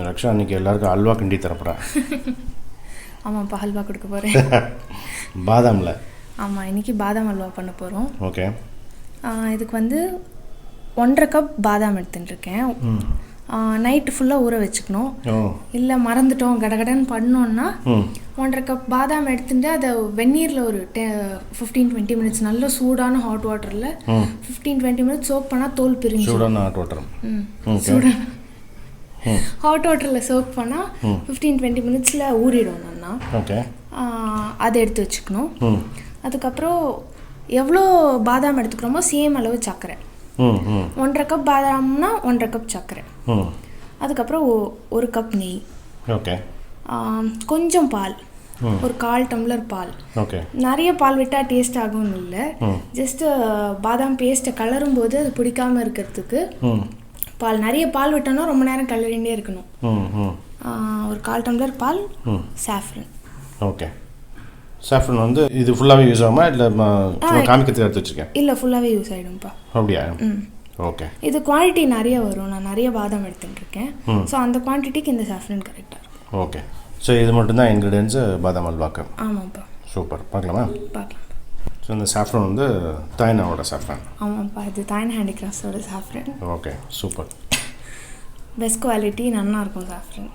ரக்ஷா அன்றைக்கி எல்லாருக்கும் அல்வா கிண்டி தரப்போகிறேன். ஆமாப்பா, ஹல்வா கொடுக்க போகிறேன். பாதாமில். ஆமாம், இன்றைக்கி பாதாம் அல்வா பண்ண போகிறோம். ஓகே. இதுக்கு வந்து 1.5 கப் பாதாம் எடுத்துட்டுருக்கேன். நைட்டு ஃபுல்லாக ஊற வச்சுக்கணும். இல்லை மறந்துட்டோம் கடகடன்னு பண்ணோன்னா 1.5 கப் பாதாம் எடுத்துட்டு அதை வெந்நீரில் ஒரு 15-20 மினிட்ஸ் நல்ல சூடான ஹாட் வாட்டரில் 15-20 மினிட்ஸ் சோக் பண்ணால் தோல் பிரிஞ்சு. சூடான ஹாட் வாட்டர். சூடான ஹாட் வாட்டரில் சோக் பண்ணால் 15-20 மினிட்ஸில் ஊறிடும் நல்லா. ஓகே. அதை எடுத்து வச்சுக்கணும். அதுக்கப்புறம் எவ்வளோ பாதாம் எடுத்துக்கிறோமோ சேம் அளவு சர்க்கரை. 1.5 கப் பாதாம்னா 1.5 கப் சர்க்கரை. அதுக்கப்புறம் 1 கப் நெய். ஓகே. கொஞ்சம் பால், ஒரு 1/4 டம்ளர் பால். ஓகே. நிறைய பால் விட்டால் டேஸ்ட் ஆகும்னு இல்லை, ஜஸ்ட்டு பாதாம் பேஸ்ட்டை கலரும் போது அது பிடிக்காமல் இருக்கிறதுக்கு பால். நிறைய பால் விட்டோன்னா ரொம்ப நேரம் கலரிண்டே இருக்கணும். ஒரு 1/4 டம்ளர் பால். சாஃப்ரன். ஓகே. சாஃப்ரன் வந்து இது ஃபுல்லாகவே யூஸ் ஆகுமா இல்லை காமிக்கிறதுக்கு எடுத்து வச்சுருக்கேன்? இல்லை, ஃபுல்லாகவே யூஸ் ஆகிடும்ப்பா. அப்படியா? ஓகே. இது குவான்டிட்டி நிறைய வரும், நான் நிறைய பாதாம் எடுத்துட்டுருக்கேன். ஸோ அந்த குவான்டிட்டிக்கு இந்த சாஃப்ரன் கரெக்டாக இருக்கும். ஓகே. ஸோ இது மட்டும்தான் இன்க்ரீடியன்ஸு பாதாம் அல்வாக்கு? ஆமாம்ப்பா. சூப்பர். பார்க்கலாமா? பார்க்கலாம். ஸோ இந்த சாஃப்ரன் வந்து தாய்னாவோட சாஃப்ரன்? ஆமாம்ப்பா, இது தாய்னா ஹேண்டிகிராஃப்ட்ஸோட saffron. Okay, super. Best quality, நல்லாயிருக்கும் சாஃப்ரன்.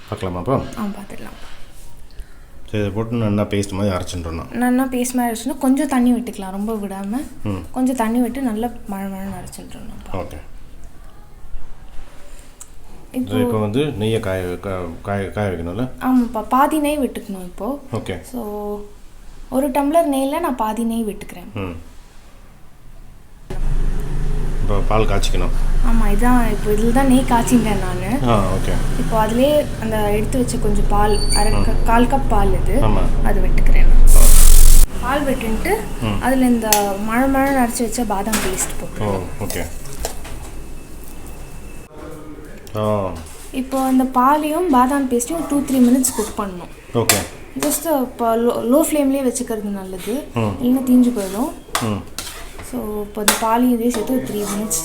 பார்க்கலாமாப்பா? பார்த்துடலாம். ஸோ இதை போட்டு நல்லா பேஸ்ட் மாதிரி அரைச்சிட்டுருந்தோம். நல்லா பேஸ்ட் மாதிரி அரைச்சிடணும். கொஞ்சம் தண்ணி விட்டுக்கலாம், ரொம்ப விடாமல் கொஞ்சம் தண்ணி விட்டு நல்லா மழை அரைச்சிட்டுருந்தோம். ஓகே. இப்போ வந்து நெய்யை காய வைக்கணும்ல? ஆமாப்பா, பாதி நெய் விட்டுக்கணும் இப்போது. ஓகே. ஸோ 1 டம்ளர் நெய்யில் நான் பாதி நெய் விட்டுக்கிறேன். இப்போ பால் காய்ச்சிக்கணும். ஆமாம், இதுதான் இப்போ இதில் தான் நெய் காய்ச்சிட்டேன் நான். ஓகே. இப்போ அதிலே அந்த எடுத்து வச்ச கொஞ்சம் பால், 1/4 கப் பால் இது, அது விட்டுக்கிறேன். பால் விட்டுன்ட்டு அதில் இந்த மழை அரைச்சி வச்ச பாதாம் பேஸ்ட் போட்டு. ஓகே. இப்போ அந்த பாலையும் பாதாம் பேஸ்ட்டையும் 2-3 மினிட்ஸ் குக் பண்ணணும். ஓகே. ஜஸ்ட் இப்போ லோ ஃப்ளேம்லேயே வச்சுக்கிறது நல்லது, இல்லைன்னா தீஞ்சு போயிடும். ஸோ இப்போ அந்த பாலையும் இதே சேர்த்து 3 மினிட்ஸ்.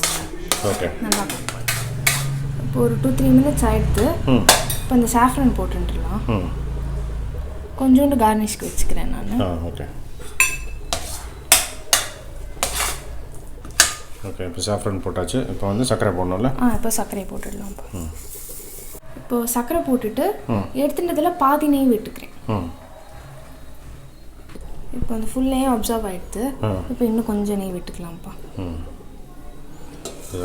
ஓகே. நல்லா குக். இப்போ ஒரு 2-3 மினிட்ஸ் ஆகிடுது. இப்போ அந்த சாஃப்ரன் போட்டுடலாம். கொஞ்சோண்டு கார்னிஷ்க்கு வச்சுக்கிறேன் நான். ஓகே. ஓகே. இப்போ சாஃப்ரன் போட்டாச்சு. இப்போ வந்து சர்க்கரை போடணும்ல? இப்போ சர்க்கரை போட்டுடலாம். இப்போது சர்க்கரை போட்டுட்டு எடுத்துட்டதில் பாதி நெய் விட்டுக்கிறேன். இப்போ அந்த ஃபுல் நெய்யும் அப்சர்வ் ஆகிடுது. இப்போ இன்னும் கொஞ்சம் நெய் விட்டுக்கலாம்ப்பா.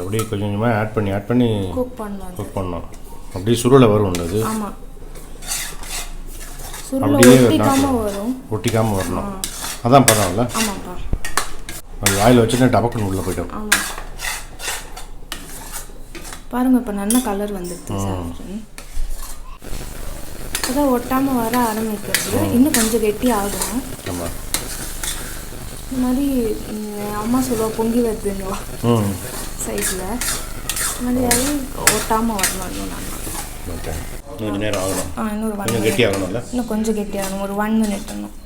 அப்படியே கொஞ்சம் கொஞ்சமாக ஆட் பண்ணி குக் பண்ணணும். அப்படியே சுருளை வரும் அது. ஆமாம், சுருளை ஒட்டிக்காமல் வரணும். அதான் பரவாயில்ல. ஆமாம்ப்பா. அது வாயில் வச்சுன்னா டபக்குன்னு உள்ளே போய்ட்டோம். ஆமாம். பாருங்கள், இப்போ நல்ல கலர் வந்துடுது சாஃப்ரன். அதான் ஒட்டாமல் வர ஆரம்பிக்கிறது. இன்னும் கொஞ்சம் கெட்டி ஆகணும். ஆமாம். இந்த மாதிரி அம்மா சொல்லுவா பொங்கி வருதுங்களா சைடில், இந்த மாதிரி ஆகி ஒட்டாமல் வரணும். ஓகே. கொஞ்சம் நேரம் ஆகணும். இன்னொரு 1 மினிட் கெட்டி ஆகணும்ல? இன்னும் கொஞ்சம் கெட்டி ஆகணும், ஒரு 1 மினிட் இன்னும்.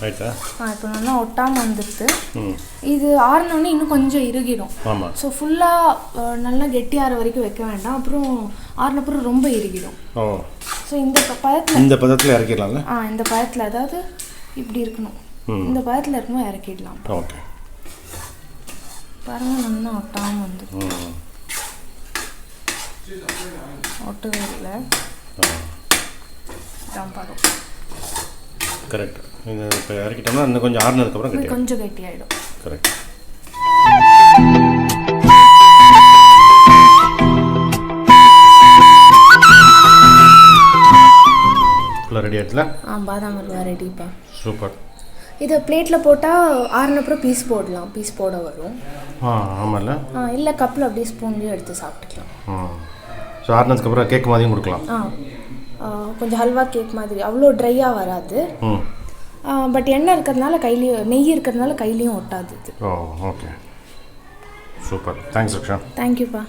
ரைட்டா? இப்போ நல்லா ஒட்டாமல் வந்துடுது. இது ஆறினோடனே இன்னும் கொஞ்சம் இறுகிடும். ஆமாம். ஸோ ஃபுல்லாக நல்லா கெட்டியாகிற வரைக்கும் வைக்க வேண்டாம், அப்புறம் ஆறினப்புறம் ரொம்ப இறுகிடும். ஓ. ஸோ இந்த பதத்தில் இறக்கிடலாம்ல? இந்த பதத்தில், அதாவது இப்படி இருக்கணும், இந்த பதத்தில் இருக்கணும், இறக்கிடலாம். ஓகே. பாருங்கள், நல்லா ஒட்டாமல் வந்துடும். ஒட்டவே இல்லை. தான் பதம் கரெக்ட். இது இப்போ இறக்கிட்டோம்னா இன்னும் கொஞ்சம் ஆறுனதுக்கப்புறம் கொஞ்சம் கெட்டி ஆகிடும். கரெக்ட். ஃபுல்லாக ரெடி ஆகிடுல? பாதாம் அல்வா ரெடிப்பா. சூப்பர். இதை பிளேட்டில் போட்டால் ஆறுனப்புறம் பீஸ் போடலாம், பீஸ் போட வரும். ஆமாம்ல? இல்லை கப்பில் அப்படியே ஸ்பூன்லேயும் எடுத்து சாப்பிட்டுக்கலாம். ஸோ ஆறுனதுக்கப்புறம் கேக் மாதிரியும் கொடுக்கலாம். கொஞ்சம் ஹல்வா கேக் மாதிரி, அவ்வளோ ட்ரையாக வராது. பட் எண்ணெய் இருக்கிறதுனால கையிலையும், நெய் இருக்கிறதுனால கையிலையும் ஒட்டாது. ஓ, ஓகே. சூப்பர். தேங்க்ஸ் ரக்ஷா. தேங்க்யூப்பா.